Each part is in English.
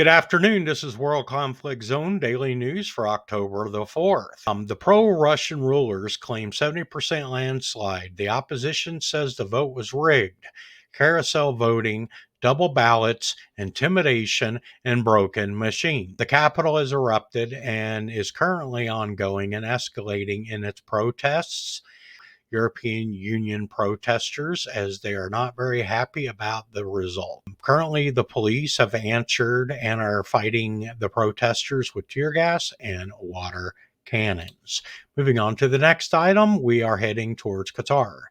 Good afternoon. This is World Conflict Zone Daily News for October the 4th. The pro-Russian rulers claim 70% landslide. The opposition says the vote was rigged. Carousel voting, double ballots, intimidation, and broken machine. The capital has erupted and is currently ongoing and escalating in its protests. European Union protesters, as they are not very happy about the result. Currently, the police have answered and are fighting the protesters with tear gas and water cannons. Moving on to the next item, we are heading towards Qatar.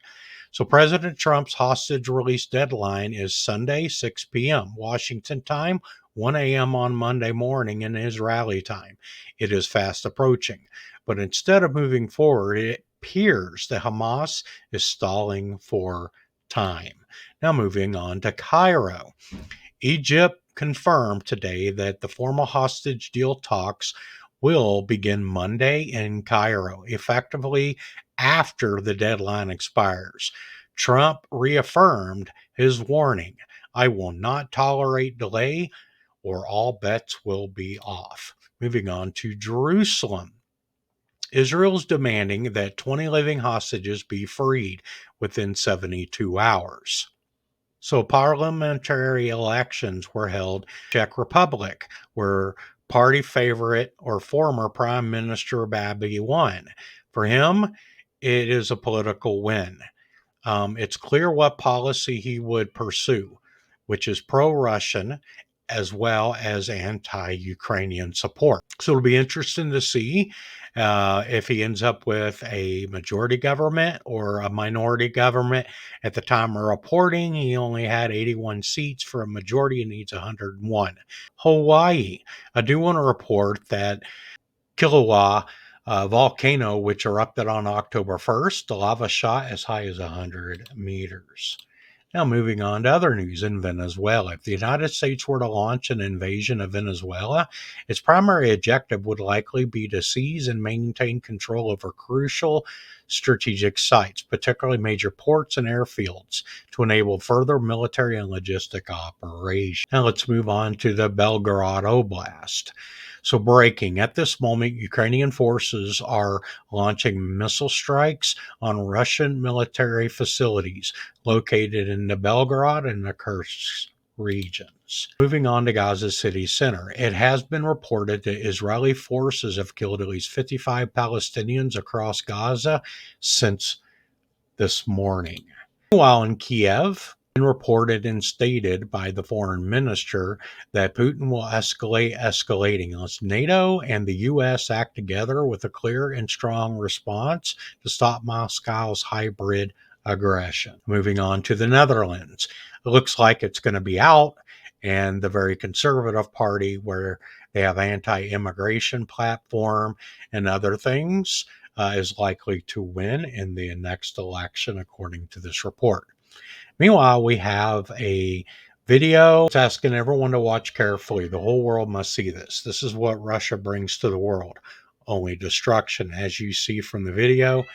So President Trump's hostage release deadline is Sunday, 6 p.m. Washington time, 1 a.m. on Monday morning in Israeli time. It is fast approaching. But instead of moving forward, it appears that Hamas is stalling for time. Now moving on to Cairo. Egypt confirmed today that the formal hostage deal talks will begin Monday in Cairo, effectively after the deadline expires. Trump reaffirmed his warning, "I will not tolerate delay or all bets will be off." Moving on to Jerusalem. Israel's demanding that 20 living hostages be freed within 72 hours. So parliamentary elections were held in the Czech Republic, where party favorite or former Prime Minister Babi won. For him, it is a political win. It's clear what policy he would pursue, which is pro-Russian as well as anti-Ukrainian support. So it'll be interesting to see if he ends up with a majority government or a minority government. At the time of reporting, he only had 81 seats. For a majority, he needs 101. Hawaii. I do want to report that Kilauea volcano, which erupted on October 1st, the lava shot as high as 100 meters. Now moving on to other news in Venezuela. If the United States were to launch an invasion of Venezuela, its primary objective would likely be to seize and maintain control over crucial strategic sites, particularly major ports and airfields, to enable further military and logistic operations. Now let's move on to the Belgorod Oblast. So breaking. At this moment, Ukrainian forces are launching missile strikes on Russian military facilities located in the Belgorod and the Kursk regions. Moving on to Gaza City Center. It has been reported that Israeli forces have killed at least 55 Palestinians across Gaza since this morning. Meanwhile, in Kiev, reported and stated by the foreign minister that Putin will escalating unless NATO and the U.S. act together with a clear and strong response to stop Moscow's hybrid aggression. Moving on to the Netherlands. It looks like it's going to be out, and the very conservative party, where they have anti-immigration platform and other things, is likely to win in the next election, according to this report. Meanwhile, we have a video. It's asking everyone to watch carefully. The whole world must see this. This is what Russia brings to the world. Only destruction. As you see from the video,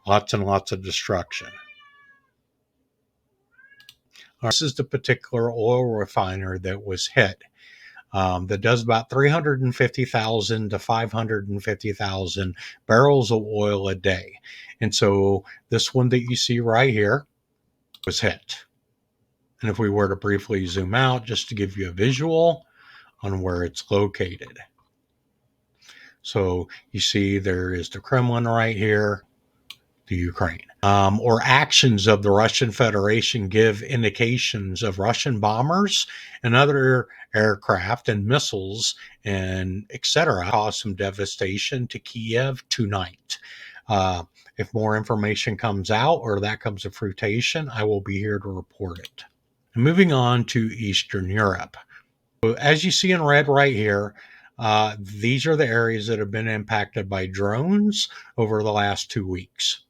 lots and lots of destruction. This is the particular oil refiner that was hit. That does about 350,000 to 550,000 barrels of oil a day. And so this one that you see right here was hit. And if we were to briefly zoom out, just to give you a visual on where it's located. So you see there is the Kremlin right here, the Ukraine. Or actions of the Russian Federation give indications of Russian bombers and other aircraft and missiles and etc. cause some devastation to Kiev tonight. If more information comes out or that comes to fruition, I will be here to report it. And moving on to Eastern Europe. So as you see in red right here, these are the areas that have been impacted by drones over the last 2 weeks.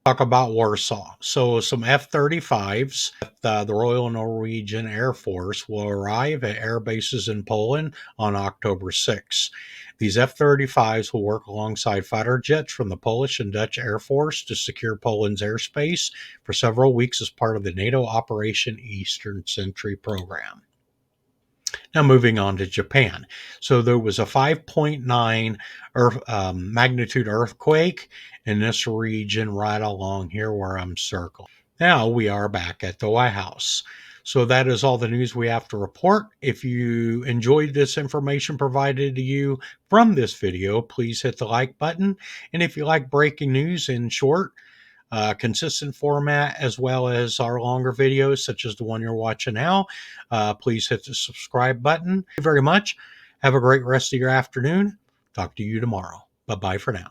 Talk about Warsaw. So some F-35s, the Royal Norwegian Air Force, will arrive at air bases in Poland on October 6. These F-35s will work alongside fighter jets from the Polish and Dutch Air Force to secure Poland's airspace for several weeks as part of the NATO Operation Eastern Sentry program. Now, moving on to Japan. So, there was a 5.9 magnitude earthquake in this region right along here where I'm circling. Now, we are back at the White House. So, that is all the news we have to report. If you enjoyed this information provided to you from this video, please hit the like button. And if you like breaking news in short, consistent format, as well as our longer videos, such as the one you're watching now, please hit the subscribe button. Thank you very much. Have a great rest of your afternoon. Talk to you tomorrow. Bye bye for now.